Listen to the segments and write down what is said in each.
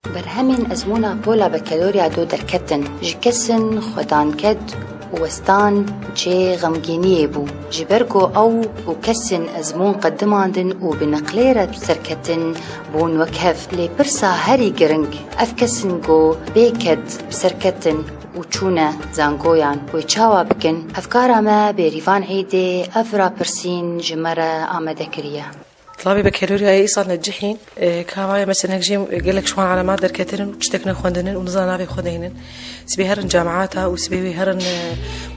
برهمن أزمونا بولا بكالوريا دو دركتن جكسن خدان كد وستان جي غمجينيه بو جبركو أو وكسن أزمون قدماندن وبنقليرة بسركتن بون وكهف لي برسا هاري جرنج أفكسن جو بيكد بسركتن وچونه زانگویان و چاوا بکن افکارا ما به ریوان عیده افرا پرسین جمره آمده کریه طلابي بكالوريا أي صار نجحين كهواية مثلا نجيم قالك شوان علامات دركترن وتشتكنا خوندنن ونظرنا في خودينن سبي هرن جامعاتها وسبي هرن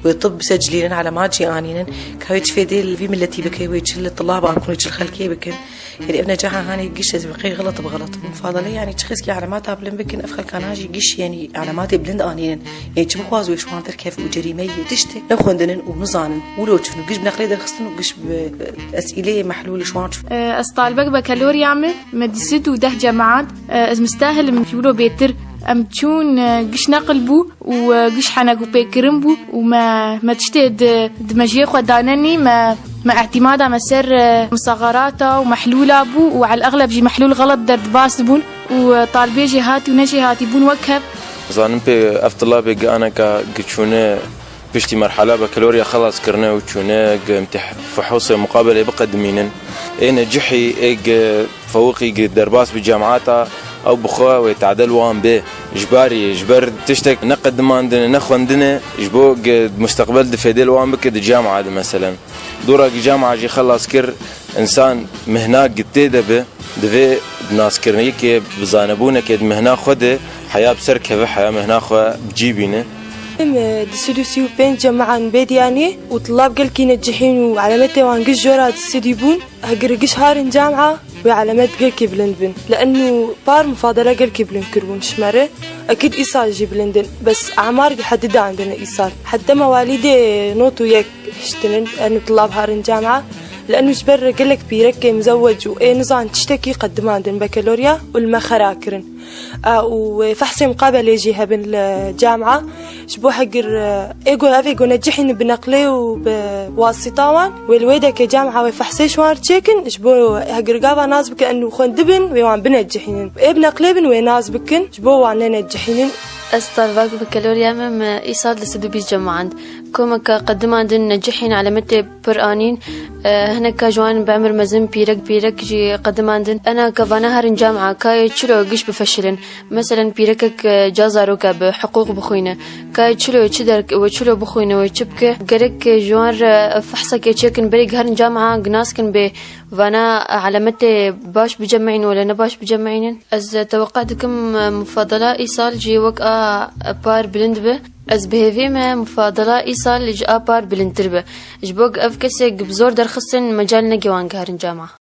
وطب سجلين علامات جيانين كهوي تفيدي في ملتي بكي ويجل الطلاب أكون ويجل خلكي بكن يعني ابن جاها هاني قش بقي غلط بغلط مفاضلة يعني تشخيص كي علاماتها بلن بكن أفخل كان هاجي قش يعني علاماتي بلند آنين يعني تبغاز ويشوان دركيف وجريمية تشتك نخوندنن ونظانن ولو تشنو قش بنقلي درخستن وقش بأسئلة محلول شوان طالبك بكالوريا عمل مدرسة وده جامعات مستاهل من يقولوا بيتر أم تشون قش نقلبو وقش حنقو بيكرمبو وما تشتهد دمجيه خدانني ما اعتماد على مسار مصغراته ومحلوله بو وعلى الأغلب جي محلول غلط درد باسبون وطالبي جهاتي ونجهاتي بون وكهب ظانم بي أفطلابي أنا كشونه بشتي مرحلة بكالوريا خلاص كرنا وشونه امتح فحوص مقابلة بقدمينن نجحي فوقي درباس بجامعاتها أو بخوا ويتعدل وان به إجباري إجبار تشتك نقدم عندنا نخوندنا إجبو مستقبل دفيدل وان بك الجامعة مثلا دورك جامعة جي خلاص كر إنسان مهناك جتيده به دفي ناس كرنيك بزانبونا كد مهنا خده حياة بسركه حياة مهنا خو بجيبينه دسدوسيو بين جامعة بيدياني وطلاب قال كي نجحين وعلامتي وانقش جورا دسديبون هقرقش هارن جامعة وعلامات قال كي بلندبن لأنه بار مفاضلة قال كي بلند كربون شمره أكيد إيصال جي بلندن بس أعمار يحدد عندنا إيصال حتى مواليدي نوتو يك هشتنن أنه طلاب هارن جامعة لأنه جبر قالك بيرك مزوج وإيه نظام تشتكي قدم عندن بكالوريا والمخراكرن وفحص مقابلة يجيها بالجامعة شبو حقر إيجو هافيجو نجحين بنقلي وبواسطاوان والويدا كجامعة وفحصي شوار تشيكن شبو حقر قابا ناس بك أنه خندبن ويوان بنجحين إيه بنقلي ويناس بكن شبو وان نجحين استرفاق بكالوريا مم إيصاد لسدوبي جامعة كوما قدم عندنا نجحين على متى برانين هنا كجوان بعمر مزن بيرك جي قدم عندنا أنا كفانا هرن جامعة كاي تشلو قش بفشلن مثلا بيركك جازاروك بحقوق بخوينا كاي تشلو تشدر وتشلو بخوينا وتشبك قرك جوان فحصك يشكن بريق هرن جامعة جناس كن فانا على متى باش بجمعين ولا نباش بجمعين از توقعتكم مفاضلة إيصال جي وقع بار بلندبه از بهذه ما مفاضلة إيصال لجأ بار بلندربه جبوق أفكسك بزور درخصن مجال نجوان هرن جامعة